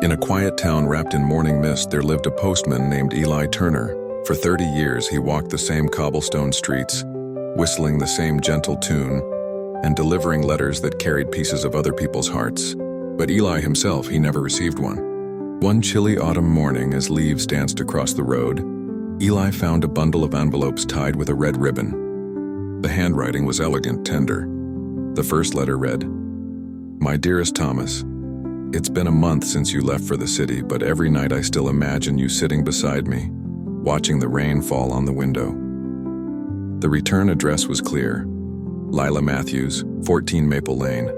In a quiet town wrapped in morning mist, there lived a postman named Eli Turner. For 30 years, he walked the same cobblestone streets, whistling the same gentle tune, and delivering letters that carried pieces of other people's hearts. But Eli himself, he never received one. One chilly autumn morning, as leaves danced across the road, Eli found a bundle of envelopes tied with a red ribbon. The handwriting was elegant, tender. The first letter read, "My dearest Thomas, it's been a month since you left for the city, but every night I still imagine you sitting beside me, watching the rain fall on the window." The return address was clear: Lila Matthews, 14 Maple Lane.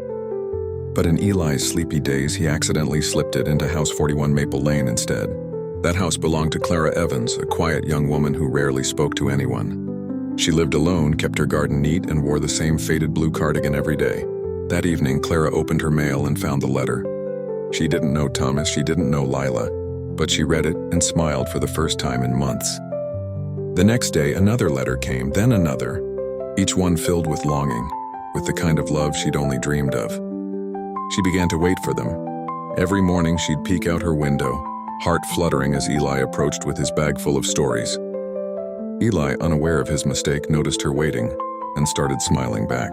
But in Eli's sleepy days, he accidentally slipped it into House 41 Maple Lane instead. That house belonged to Clara Evans, a quiet young woman who rarely spoke to anyone. She lived alone, kept her garden neat, and wore the same faded blue cardigan every day. That evening, Clara opened her mail and found the letter. She didn't know Thomas, she didn't know Lila, but she read it and smiled for the first time in months. The next day, another letter came, then another, each one filled with longing, with the kind of love she'd only dreamed of. She began to wait for them. Every morning she'd peek out her window, heart fluttering as Eli approached with his bag full of stories. Eli, unaware of his mistake, noticed her waiting and started smiling back.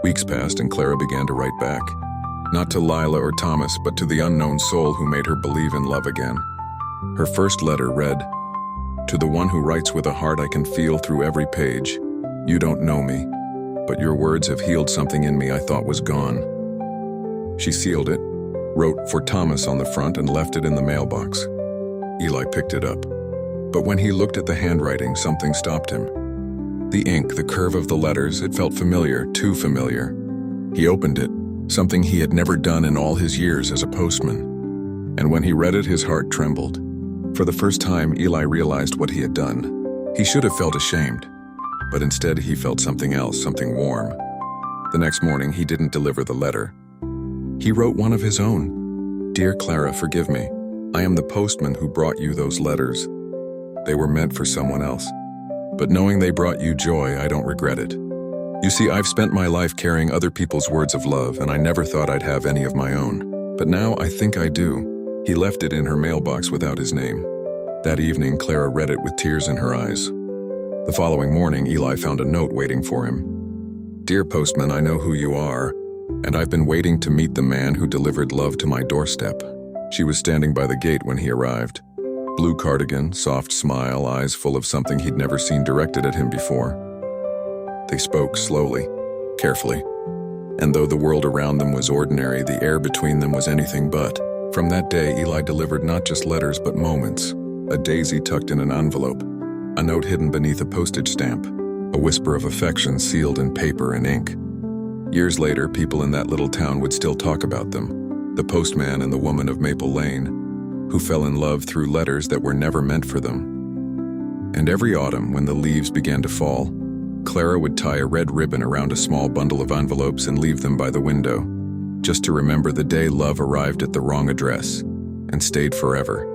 Weeks passed and Clara began to write back. Not to Lila or Thomas, but to the unknown soul who made her believe in love again. Her first letter read, "To the one who writes with a heart I can feel through every page. You don't know me, but your words have healed something in me I thought was gone." She sealed it, wrote "For Thomas" on the front, and left it in the mailbox. Eli picked it up. But when he looked at the handwriting, something stopped him. The ink, the curve of the letters, it felt familiar, too familiar. He opened it, something he had never done in all his years as a postman. And when he read it, his heart trembled. For the first time, Eli realized what he had done. He should have felt ashamed, but instead he felt something else, something warm. The next morning, he didn't deliver the letter. He wrote one of his own. "Dear Clara, forgive me. I am the postman who brought you those letters. They were meant for someone else. But knowing they brought you joy, I don't regret it. You see, I've spent my life carrying other people's words of love, and I never thought I'd have any of my own. But now I think I do." He left it in her mailbox without his name. That evening, Clara read it with tears in her eyes. The following morning, Eli found a note waiting for him. "Dear postman, I know who you are, and I've been waiting to meet the man who delivered love to my doorstep." She was standing by the gate when he arrived. Blue cardigan, soft smile, eyes full of something he'd never seen directed at him before. They spoke slowly, carefully, and though the world around them was ordinary, the air between them was anything but. From that day, Eli delivered not just letters but moments. A daisy tucked in an envelope, a note hidden beneath a postage stamp, a whisper of affection sealed in paper and ink. Years later, people in that little town would still talk about them, the postman and the woman of Maple Lane, who fell in love through letters that were never meant for them. And every autumn, when the leaves began to fall, Clara would tie a red ribbon around a small bundle of envelopes and leave them by the window, just to remember the day love arrived at the wrong address and stayed forever.